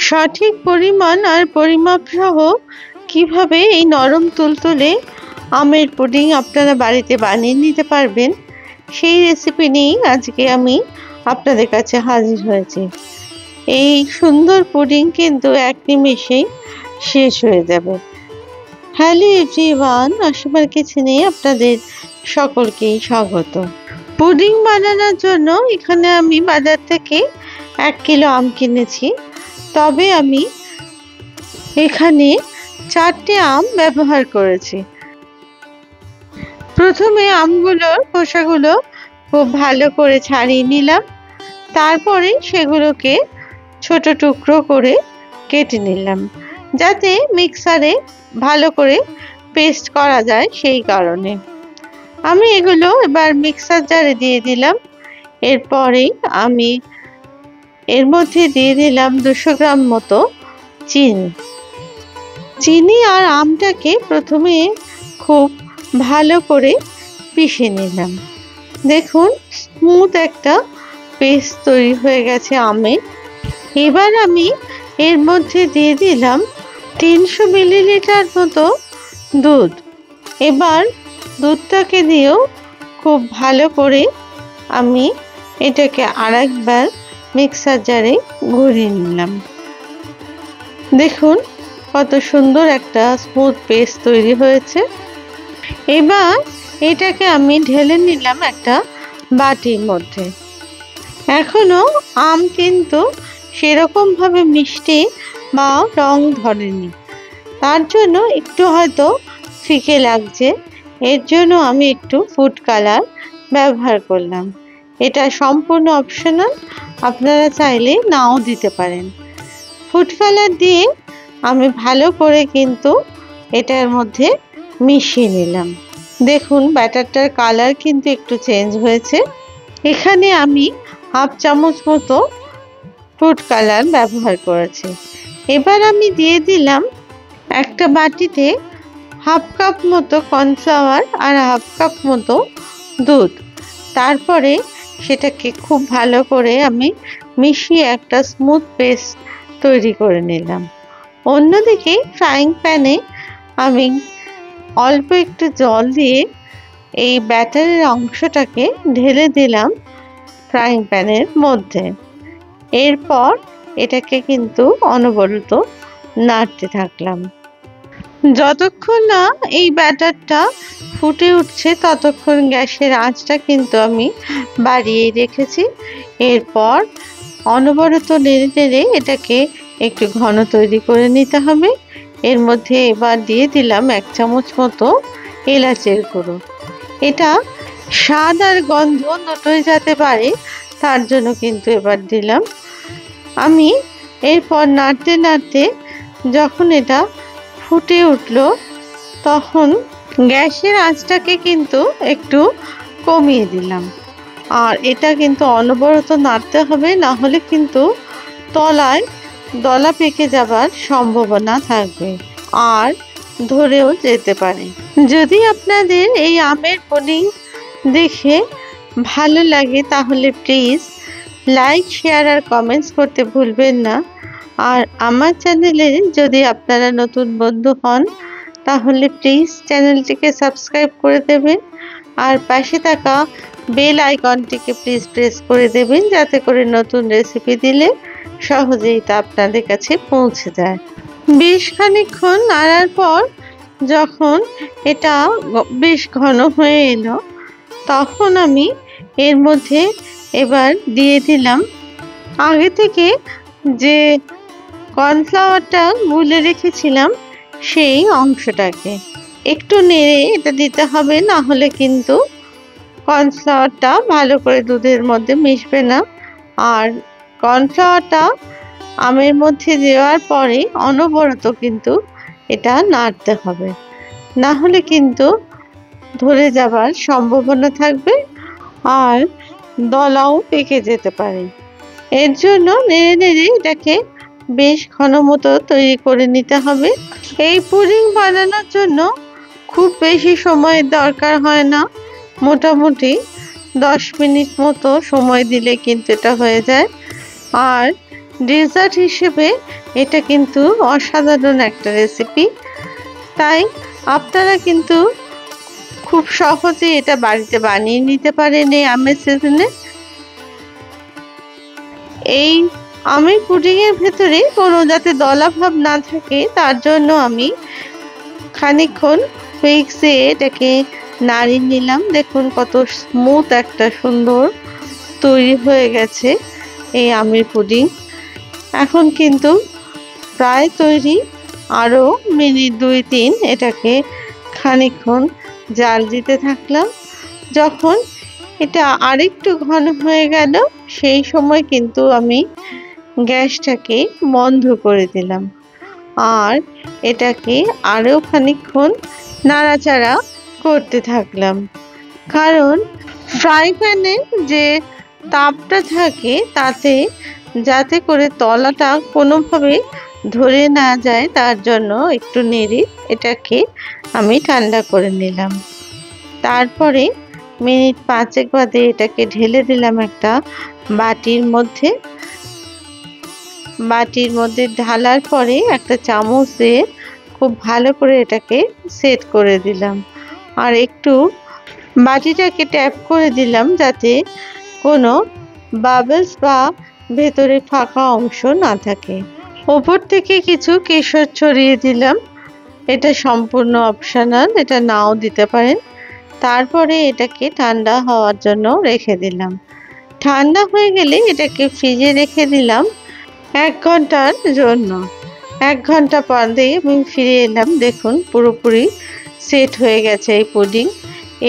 সঠিক পরিমাণ আর পরিমাপ সহ কিভাবে এই নরম তুলতুলে আমের পুডিং আপনারা বাড়িতে বানিয়ে নিতে পারবেন, সেই রেসিপি নিয়েই আজকে আমি আপনাদের কাছে হাজির হয়েছি। এই সুন্দর পুডিং কিন্তু এক নিমেষেই শেষ হয়ে যাবে। হ্যালো এভরিওয়ান, অসীমার কিচেনে আপনাদের সকলকেই স্বাগত। পুডিং বানানোর জন্য এখানে আমি বাজার থেকে 1 কিলো আম কিনেছি, তবে আমি এখানে 4টে আম ব্যবহার করেছি। প্রথমে আমগুলোর খোসাগুলো খুব ভালো করে ছাড়িয়ে নিলাম, তারপরে সেগুলোকে ছোট টুকরো করে কেটে নিলাম, যাতে মিক্সারে ভালো করে পেস্ট করা যায়। সেই কারণে আমি এগুলো এবার মিক্সার জারে দিয়ে দিলাম। এরপরে আমি এর মধ্যে দিয়ে দিলাম 200 গ্রাম মতো চিনি আর আমটাকে প্রথমে খুব ভালো করে পিষে নিলাম। দেখুন, স্মুথ একটা পেস্ট তৈরি হয়ে গেছে আমের। এবার আমি এর মধ্যে দিয়ে দিলাম 300 মিলিলিটার মতো দুধ। এবার দুধটাকে দিয়েও খুব ভালো করে আমি এটাকে আরেকবার মিক্সার জারে ঘুরিয়ে নিলাম। দেখুন কত সুন্দর একটা স্মুথ পেস্ট তৈরি হয়েছে। এবার এটাকে আমি ঢেলে নিলাম একটা বাটির মধ্যে। এখনো আম কিন্তু সেরকমভাবে মিষ্টি বা রং ধরেনি, তার জন্য একটু হয়তো ফিকে লাগছে। এর জন্য আমি একটু ফুড কালার ব্যবহার করলাম। এটা সম্পূর্ণ অপশনাল, আপনারা চাইলে নাও দিতে পারেন। ফুড কালার দিয়ে আমি ভালো করে কিন্তু এটার মধ্যে মিশিয়ে নিলাম। দেখুন ব্যাটারটার কালার কিন্তু একটু চেঞ্জ হয়েছে। এখানে আমি হাফ চামচ মতো ফুড কালার ব্যবহার করেছি। এবার আমি দিয়ে দিলাম একটা বাটিতে হাফ কাপ মতো কর্নফ্লাওয়ার আর হাফ কাপ মতো দুধ। তারপরে সেটাকে খুব ভালো করে আমি মিশিয়ে একটা স্মুথ পেস্ট তৈরি করে নিলাম। অন্যদিকে ফ্রাইং প্যানে আমি অল্প একটু জল দিয়ে এই ব্যাটারের অংশটাকে ঢেলে দিলাম ফ্রাইং প্যানের মধ্যে। এরপর এটাকে কিন্তু অনবরত নাড়তে থাকলাম। যতক্ষণ না এই ব্যাটারটা ফুটে উঠছে ততক্ষণ গ্যাসের আঁচটা কিন্তু আমি বাড়িয়ে রেখেছি। এরপর অনবরত নেড়ে নেড়ে এটাকে একটু ঘন তৈরি করে নিতে হবে। এর মধ্যে এবার দিয়ে দিলাম 1 চামচ মতো এলাচের গুঁড়ো। এটা স্বাদ আর গন্ধ দুটোই যেতে পারে, তার জন্য কিন্তু এবার দিলাম আমি। এরপর নাড়তে নাড়তে যখন এটা ফুটে উঠলো, তখন গ্যাসের আঁচটাকে কিন্তু একটু কমিয়ে দিলাম। আর এটা কিন্তু অনবরত নাড়তে হবে, না হলে কিন্তু তলায় দলা পেকে যাবার সম্ভাবনা থাকবে আর ধরেও যেতে পারে। যদি আপনাদের এই আমের পুডিং দেখে ভালো লাগে তাহলে প্লিজ লাইক, শেয়ার আর কমেন্টস করতে ভুলবেন না। আর আমার চ্যানেলে যদি আপনারা নতুন বন্ধু হন তাহলে প্লিজ চ্যানেলটিকে সাবস্ক্রাইব করে দেবেন আর পাশে থাকা বেল আইকনটিকে প্লিজ প্রেস করে দেবেন, যাতে করে নতুন রেসিপি দিলে সহজেই তা আপনাদের কাছে পৌঁছে যায়। বেশ খানিকক্ষণ নাড়ার পর যখন এটা বেশ ঘন হয়ে এলো, তখন আমি এর মধ্যে এবার দিয়ে দিলাম আগে থেকে যে কর্নফ্লাওয়ারটা গুলে রেখেছিলাম সেই অংশটাকে। একটু নেড়ে এটা দিতে হবে, না হলে কিন্তু কর্নফ্লাওয়ারটা ভালো করে দুধের মধ্যে মিশবে না। আর কর্নফ্লাওয়ারটা আমের মধ্যে দেওয়ার পরে অনবরত কিন্তু এটা নাড়তে হবে, না হলে কিন্তু ধরে যাবার সম্ভাবনা থাকবে আর দলাও পেকে যেতে পারে। এর জন্য নেড়ে নেড়ে এটাকে বেশ ঘন মতো তৈরি করে নিতে হবে। এই পুডিং বানানোর জন্য খুব বেশি সময়ের দরকার হয় না, মোটামুটি 10 মিনিট মতো সময় দিলে কিন্তু এটা হয়ে যায়। আর ডেজার্ট হিসেবে এটা কিন্তু অসাধারণ একটা রেসিপি। তাই আপনারা কিন্তু খুব সহজে এটা বাড়িতে বানিয়ে নিতে পারেন এই আমের সিজনে। এই আমের পুডিংয়ের ভেতরে কোনো যাতে দলা ভাব না থাকে তার জন্য আমি খানিকক্ষণ হুইস্কে এটাকে নাড়িয়ে নিলাম। দেখুন কত স্মুথ একটা সুন্দর তৈরি হয়ে গেছে এই আমের পুডিং। এখন কিন্তু প্রায় তৈরি, আরও মিনিট 2-3 এটাকে খানিকক্ষণ জাল দিতে থাকলাম। যখন এটা আরেকটু ঘন হয়ে গেল সেই সময় কিন্তু আমি গ্যাসটাকে বন্ধ করে দিলাম আর এটাকে আরও খানিকক্ষণ নাড়াচাড়া করতে থাকলাম। কারণ ফ্রাই প্যানে যে তাপটা থাকে তাতে যাতে করে তলাটা কোনোভাবে ধরে না যায় তার জন্য একটু নেড়ে এটাকে আমি ঠান্ডা করে নিলাম। তারপরে মিনিট 5 বাদে এটাকে ঢেলে দিলাম একটা বাটির মধ্যে। বাটির মধ্যে ঢালার পরে একটা চামচ দিয়ে খুব ভালো করে এটাকে সেট করে দিলাম আর একটু বাটিটাকে ট্যাপ করে দিলাম যাতে কোনো বাবলস বা ভেতরে ফাঁকা অংশ না থাকে। ওপর থেকে কিছু কেশর ছড়িয়ে দিলাম, এটা সম্পূর্ণ অপশনাল, এটা নাও দিতে পারেন। তারপরে এটাকে ঠান্ডা হওয়ার জন্য রেখে দিলাম। ঠান্ডা হয়ে গেলে এটাকে ফ্রিজে রেখে দিলাম 1 ঘন্টার জন্য। 1 ঘন্টা পর দিয়ে আমি ফিরে এলাম। দেখুন পুরোপুরি সেট হয়ে গেছে এই পুডিং।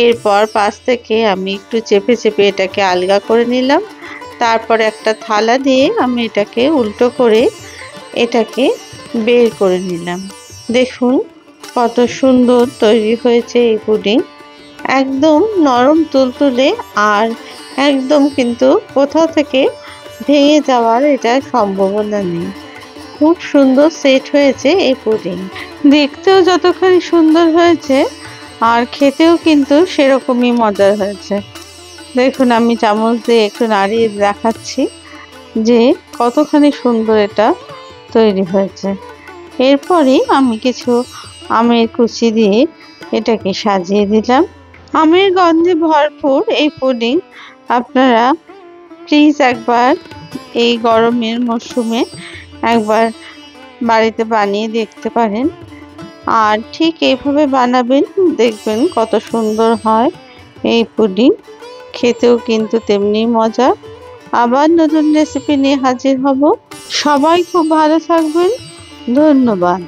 এরপর পাশ থেকে আমি একটু চেপে চেপে এটাকে আলগা করে নিলাম। তারপর একটা থালা দিয়ে আমি এটাকে উল্টো করে এটাকে বের করে নিলাম। দেখুন কত সুন্দর তৈরি হয়েছে এই পুডিং। একদম নরম তুলতুলে আর একদম কিন্তু কোথাও থেকে ভেঙে যাওয়ার এটা সম্ভাবনা নেই। খুব সুন্দর সেট হয়েছে এই পুডিং। দেখতেও যতখানি সুন্দর হয়েছে আর খেতেও কিন্তু সেরকমই মজার হয়েছে। দেখুন আমি চামচ দিয়ে একটু নাড়িয়ে দেখাচ্ছি যে কতখানি সুন্দর এটা তৈরি হয়েছে। এরপরে আমি কিছু আমের কুচি দিয়ে এটাকে সাজিয়ে দিলাম। আমের গন্ধে ভরপুর এই পুডিং আপনারা প্লিজ একবার এই গরমের মরশুমে একবার বাড়িতে বানিয়ে দেখতে পারেন আর ঠিক এইভাবে বানাবেন, দেখবেন কত সুন্দর হয় এই পুডিং। খেতেও কিন্তু তেমনি মজা। আবার নতুন রেসিপি নিয়ে হাজির হব। সবাই খুব ভালো থাকবেন। ধন্যবাদ।